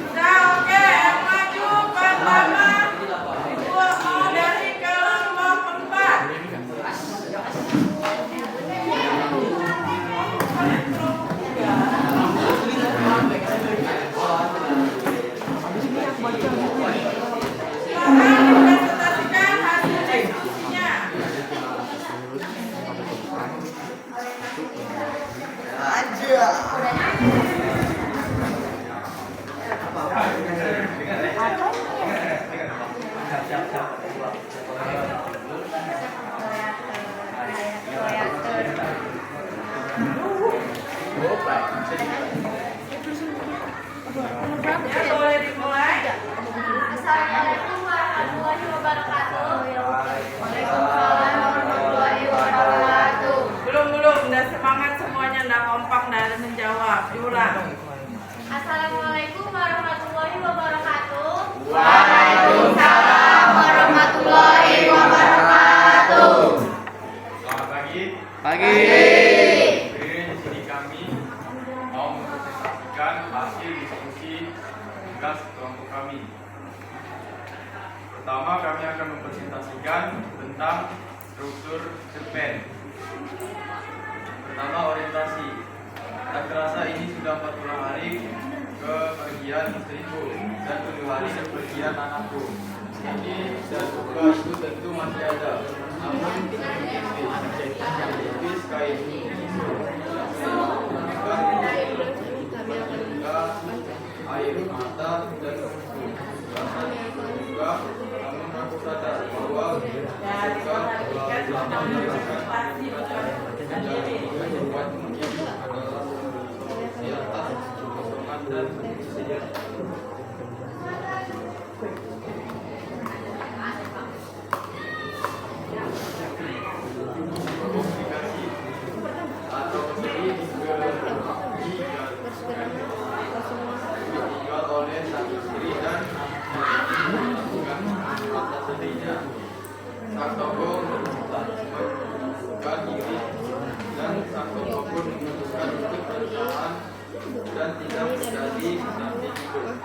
Sudah oke, maju pertama. Dari kelompok 4. Silakan presentasikan hasil diskusinya. Ya, boleh dimulai. Assalamualaikum warahmatullahi wabarakatuh. Waalaikumsalam warahmatullahi wabarakatuh. Belum, udah semangat semuanya, udah kompak dalam menjawab. Diulang. Assalamualaikum warahmatullahi wabarakatuh. Waalaikumsalam warahmatullahi wabarakatuh. Selamat pagi. Pagi. Hari di sini kami mau mempresentasikan hasil diskusi tugas kelompok kami. Pertama, kami akan mempresentasikan tentang struktur cerpen. Pertama, orientasi. Tak terasa ini sudah 40 hari kepergian istriku dan 7 hari kepergian anakku. Ini dan duka itu tentu masih ada. Namun tipis kain air mata dan rasa juga, namun aku sadar bahwa juga membuat mungkin adalah di atas kekosongan dan kesedihan. Komunikasi atau seri dijual oleh sang istri dan bukan atas sendirinya. Sang tokoh memutuskan diri dan sang tokoh pun memutuskan untuk bertahan dan tidak menjadi nanti hidup.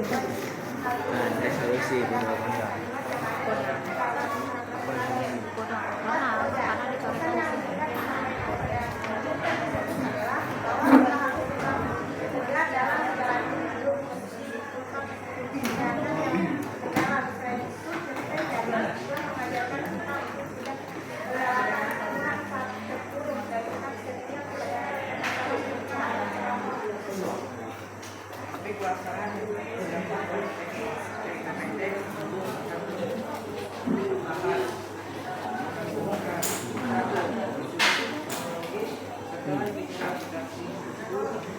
resolusi tanggal tanggal. Karena dicoret aja sih. Tapi pelaksanaan cerita pendek setelah dikirim redaksi ini harus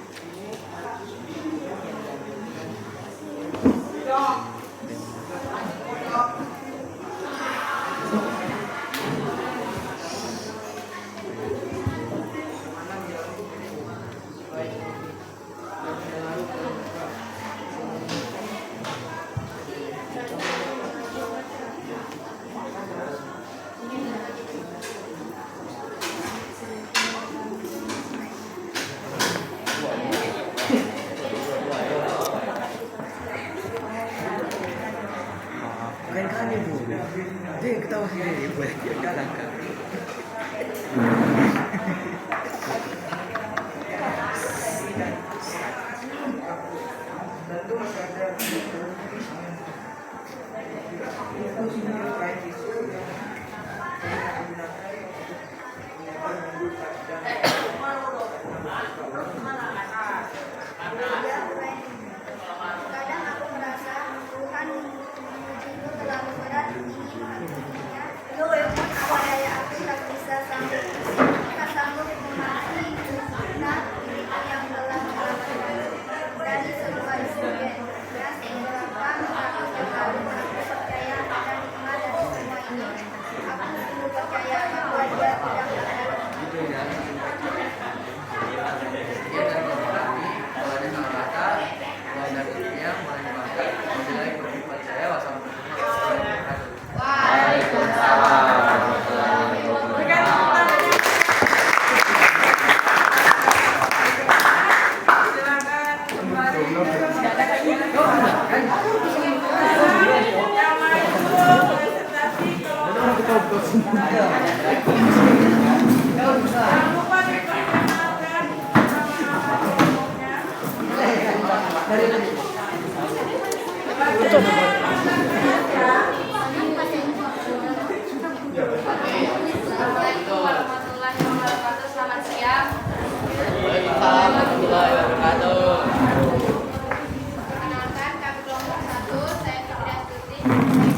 Bukan kami bu, dia ketawa sendiri boleh dia galakkan. tentu masih ada itu sendiri lain isu yang digunakan untuk menimbulkan dan Kadang aku merasa Tuhan mengujiku terlalu berat ini menghadapinya. Apa daya aku tak bisa sanggup memahami karena diriku yang telah menyelamatkan dari semua insiden. Dan menyebabkan aku selalu percaya pada hikmah dari semua ini. Aku sungguh percaya bahwa Dia tidak ada. Dia dan kami awalnya sama kata belajar dunia menyebabkan menilai berlipat saya wassalamualaikum Assalamualaikum warahmatullahi wabarakatuh. Selamat siang. Waalaikumsalam warahmatullahi wabarakatuh. Perkenalkan, kami kelompok 1, saya Fitri Astuti,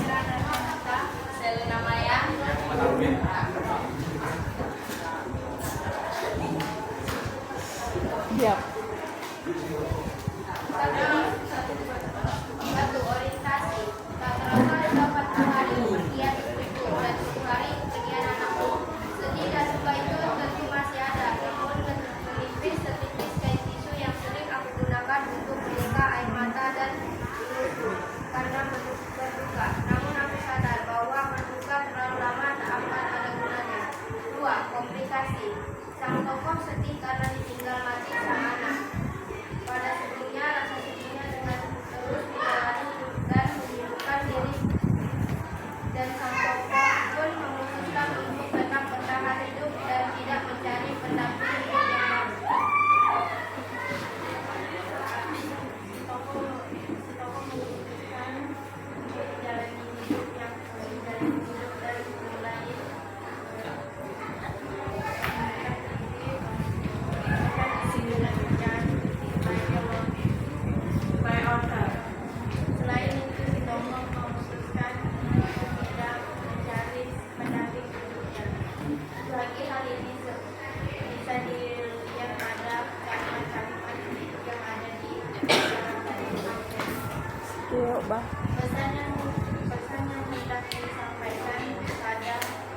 saya Nurhaka, Selena Maya. Satu, orientasi. Rata-rata dapat 2 hari kegiatan ibu dan 1 hari kegiatan anakku. Sedih dan suka itu tentu masih ada, namun setipis kain tisu yang sering aku gunakan untuk menyekat air mata dan buluku karena berduka. Namun aku sadar bahwa berduka terlalu lama tak akan ada gunanya. 2, komplikasi. Sang tokoh sedih karena ditinggal mati sang anak. Pada sebelumnya rasa sedihnya dengan terus menjalani hidup dan menyibukkan diri, dan sang tokoh pun memutuskan untuk tetap bertahan hidup dan tidak mencari pendamping hidup yang baru. Si tokoh memutuskan untuk menjalani hidup yang menjalani hidup dari mulai Selain itu, si tokoh memutuskan untuk tidak mencari pendamping hidupnya. Lagi hal ini bisa dilihat pada kalimat-kalimat yang ada di pesan yang hendak disampaikan pada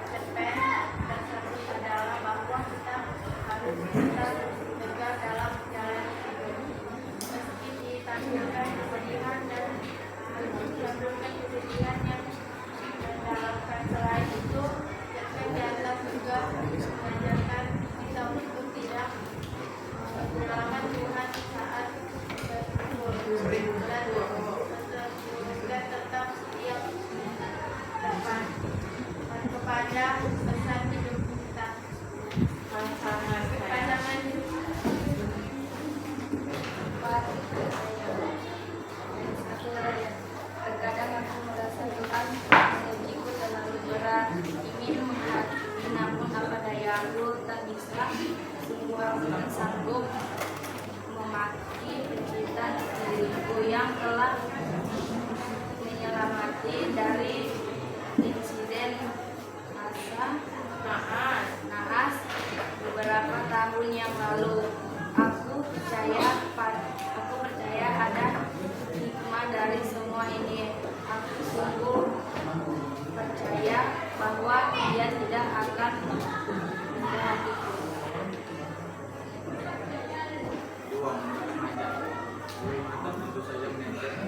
cerpen tersebut adalah bahwa kita harus tegar dalam menjalani hidup. Meski ditampilkan kesedihan dan ditampilkan kesedihan yang mendalamkan, selain itu cerpen di atas juga mengajarkan kita untuk tidak menggunakan Tuhan saat berkumpul dan sanggup memaki pencipta diriku yang telah menyelamati dari insiden naas beberapa tahun yang lalu. Aku percaya ada hikmah dari semua ini. Aku sungguh percaya bahwa Dia tidak akan menjahatiku. Tentu saja menenteng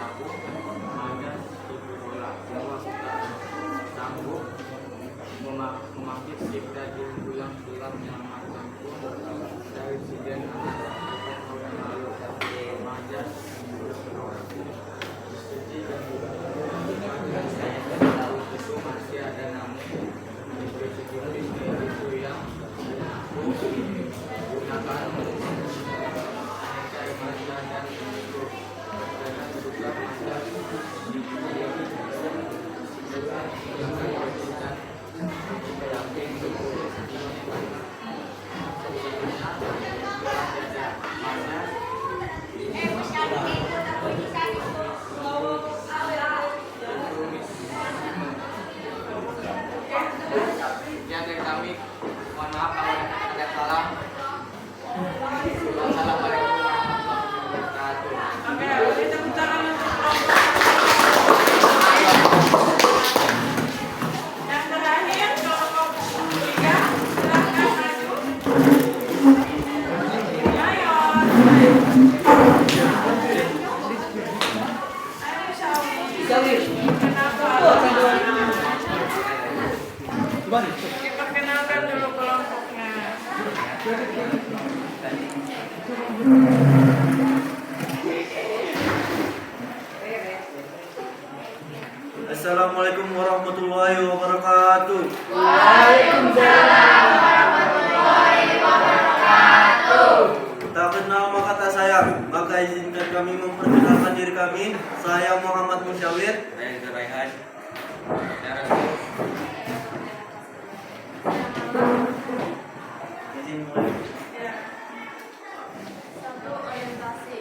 aku hanya itu bola bahwa kita sanggup memakit cipta diriku yang telah menyelamatkanku dari insiden tahun yang lalu. Majas suci dan itu masih ada, namun insecurity itu yang aku gunakan untuk mencari masa dan untuk berjalan juga masa sekian dari kami. Mohon maaf kalau ada salah. Wassalamualaikum warahmatullahi wabarakatuh. Oke, kita bicara untuk kelompok. Yang terakhir kelompok 3, silakan maju. Ayo. Diperkenalkan dulu kelompoknya. Assalamualaikum warahmatullahi wabarakatuh. Tak kenal maka tak sayang, maka izinkan kami memperkenalkan diri kami. Saya Muhammad Musyawir. Saya Zuraihan. Izin mulai. Satu, orientasi.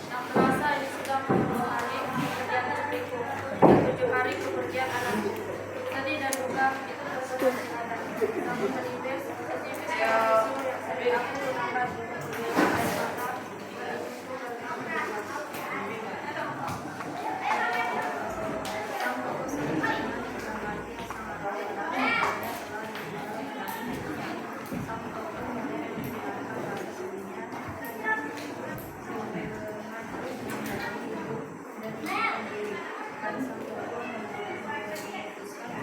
Yang terasa ini sudah 10 hari pekerjaan istriku dan 7 hari pekerjaan anakku. Sedih dan duka itu terus ada. Namun menipis isu yang sering aku gunakan untuk menilai air mata bagiku dan aku. Sang fokus dengan lagi sangat banyak. Sang tokoh yang mendengarkan rasa sedihnya sampai maju menjalani hidup dan menyimpan diri. Dan sang tokoh memutuskan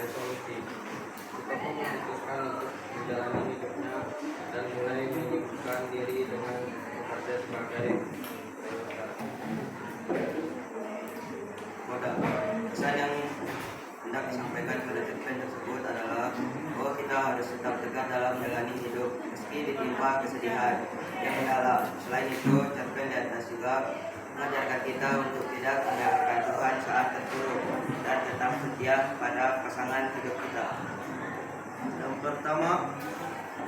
Resolusi. Kita memutuskan untuk menjalani hidupnya dan mulai menyibukkan diri dengan bekerja sebagai peserta. Modal. Pesan yang hendak disampaikan pada cerpen tersebut adalah bahwa kita harus tetap tegar dalam menjalani hidup meski ditimpa kesedihan yang mendalam. Selain itu, cerpen di atas juga mengajarkan kita untuk tidak meninggalkan Tuhan saat terpuruk dan tetap setia pada pasangan hidup kita. Yang pertama,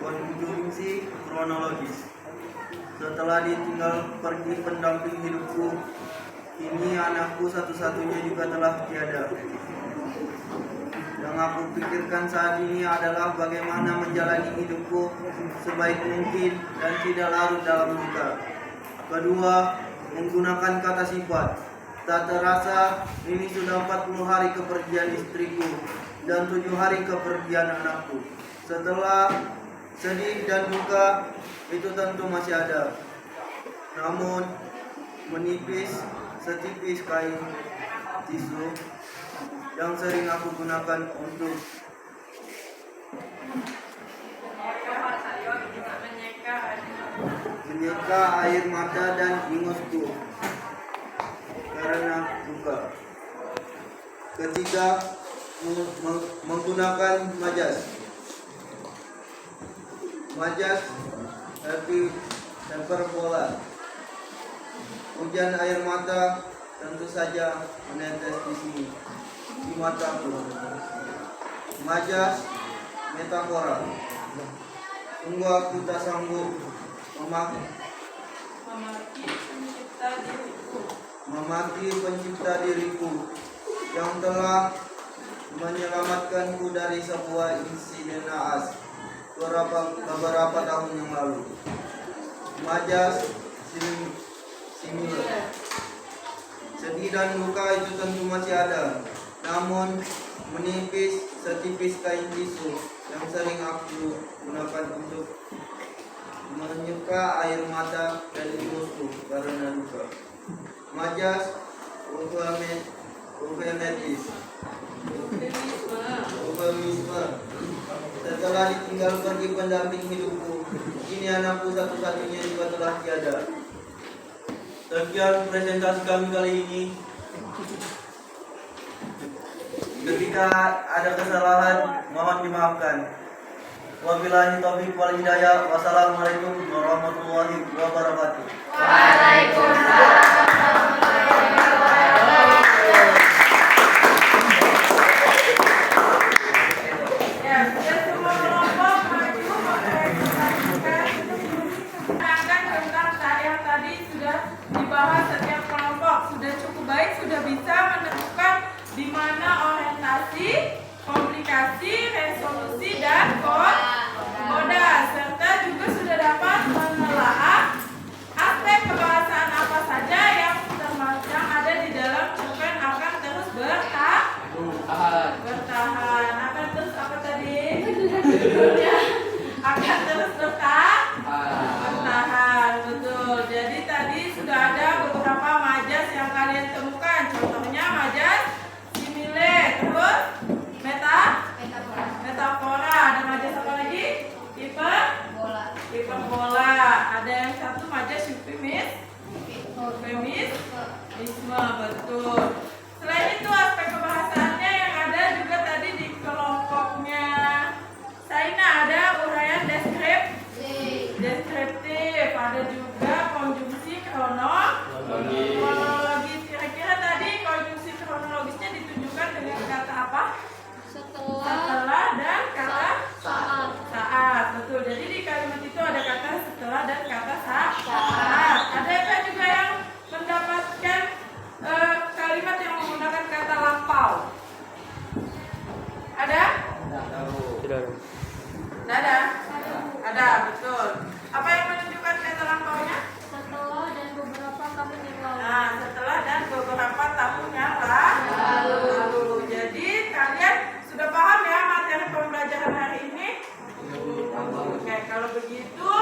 konjungsi kronologis. Setelah ditinggal pergi pendamping hidupku, kini anakku satu-satunya juga telah tiada. Yang aku pikirkan saat ini adalah bagaimana menjalani hidupku sebaik mungkin dan tidak larut dalam duka. Kedua, menggunakan kata sifat. Tak terasa ini sudah 40 hari kepergian istriku dan 7 hari kepergian anakku. Setelah sedih dan duka itu tentu masih ada. Namun menipis setipis kain tisu yang sering aku gunakan untuk menyeka air mata dan ingusku karena duka. Ketiga, menggunakan majas. Majas hiperbola. Hujan air mata tentu saja menetes di sini. di mataku. Majas metafora. Sungguh aku tak sanggup memaki pencipta diriku yang telah menyelamatkanku dari sebuah insiden naas beberapa tahun yang lalu. Majas similar. Sedih dan luka itu tentu masih ada, namun menipis setipis kain tisu yang sering aku gunakan untuk menyuka air mata dari bosku karena luka. Majas eufemisme. Setelah ditinggal pergi pendamping hidupku, kini anakku satu-satunya juga telah tiada. Sekian presentasi kami kali ini. Ketika ada kesalahan, mohon dimaafkan. Wabillahi taufiq wal hidayah. Wassalamualaikum warahmatullahi wabarakatuh. Ya, sudah semua kelompok maju merepresentasikan tentang yang tadi sudah dibahas setiap kelompok. Sudah cukup baik, sudah bisa menentukan di mana orientasi, komunikasi, resolusi, dan koda, serta juga sudah dapat menelaah aspek kebahasaan apa saja yang ada di dalam cerpen akan terus bertahan, akan terus apa tadi? Akan terus bertahan, betul. Jadi tadi sudah ada beberapa majas yang kalian temukan. Contohnya majas simile, terus metafora. Ada majas apa lagi? Hiperbola. Ada yang satu majas eufemisme, betul. Selain itu aspek kebahasaannya yang ada juga tadi di kelompoknya Saina ada uraian deskriptif, ada juga konjungsi kronologis. Kira-kira tadi konjungsi kronologisnya ditunjukkan dengan kata apa? Setelah dan kata saat. Betul. Jadi di kalimat itu ada kata setelah dan kata saat. Ada juga yang mendapatkan kalimat yang menggunakan kata lampau? Ada? Tidak. Ada? Ada, betul. Apa yang menunjukkan kata lampaunya? Setelah dan beberapa tahun yang lalu. Nah, setelah dan beberapa tahun yang lalu. Jadi kalian sudah paham ya materi pembelajaran hari ini? Oke, kalau begitu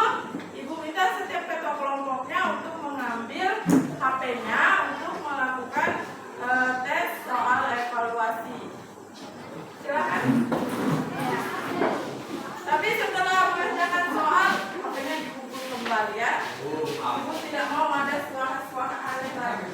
Ibu minta setiap ketua kelompoknya untuk mengambil HP-nya untuk melakukan tes soal evaluasi. Silakan. Tapi setelah mengerjakan soal, HP-nya dipukul kembali ya. Ibu tidak mau ada suara-suara aneh lagi.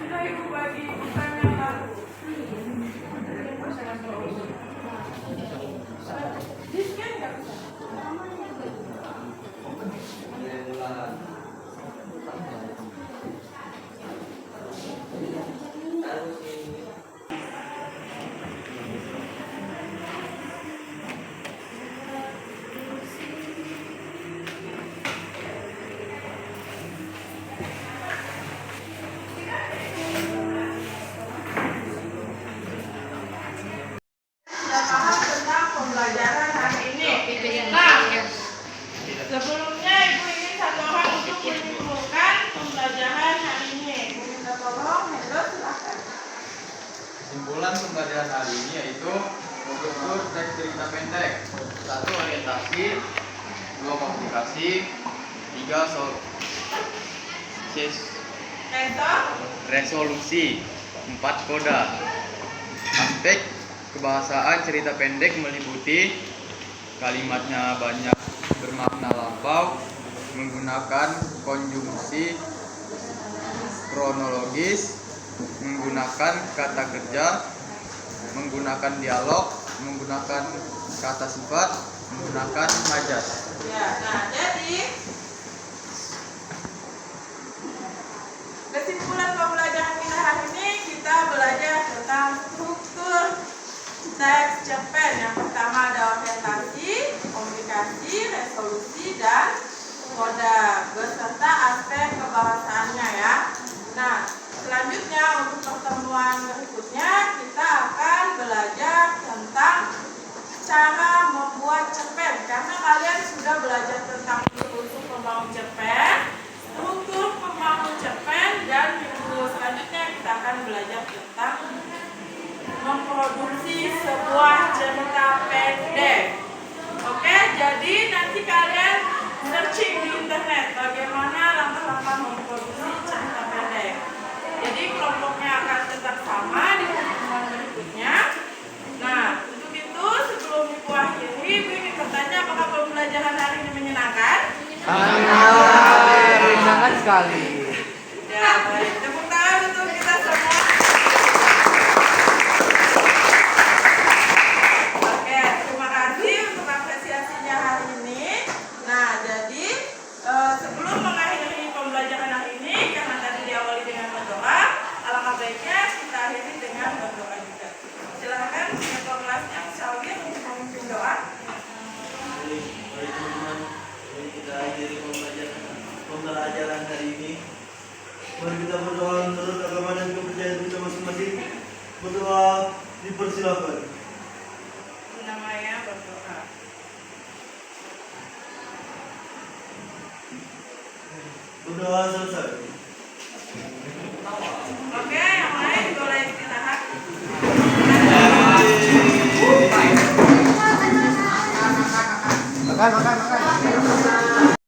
Sudah Ibu bagi pertanyaan baru. Di-scan nggak bisa? Sudah paham tentang pembelajaran hari ini. Nah, sebelumnya Ibu ingin satu orang untuk menyimpulkan pembelajaran hari ini. Ibu minta tolong, Hendro silahkan. Kesimpulan pembelajaran hari ini yaitu struktur teks cerita pendek. 1. Orientasi, 2. komunikasi, 3. Resolusi, 4. koda. Aspek kebahasaan cerita pendek meliputi kalimatnya banyak bermakna lampau, menggunakan konjungsi kronologis, menggunakan kata kerja, menggunakan dialog, menggunakan kata sifat, menggunakan majaz. Ya, nah jadi kesimpulan pembelajaran kita hari ini, kita belajar tentang struktur teks cerpen. Yang pertama ada orientasi, komunikasi, resolusi, dan koda beserta aspek kebahasaannya ya. Nah, selanjutnya untuk pertemuan berikutnya kita akan belajar tentang cara membuat cerpen. Karena kalian sudah belajar tentang struktur pembangun cerpen, struktur pembangun cerpen, dan minggu selanjutnya kita akan belajar tentang memproduksi sebuah cerita pendek. Oke, jadi nanti kalian searching di internet bagaimana langkah-langkah memproduksi cerita pendek. Jadi kelompoknya akan tetap sama di pertemuan berikutnya. Nah, untuk itu sebelum Ibu akhiri, Ibu ingin bertanya apakah pembelajaran hari ini menyenangkan? Sangat sekali. Ya, baik. Tepuk tangan untuk kita semua. Oke, terima kasih untuk apresiasinya hari ini. Nah, jadi sebelum mengakhiri pembelajaran hari ini, karena tadi diawali dengan berdoa, alangkah baiknya kita akhiri dengan berdoa juga. Silakan ketua kelasnya Syawir untuk memimpin doa. Baik teman-teman, mari kita akhiri pembelajaran hari ini. Mari kita berdoa menurut agama dan kepercayaan kita masing-masing. Berdoa dipersilakan. Namanya berdoa. Berdoa selesai. Oke, yang lain boleh istirahat. Makan.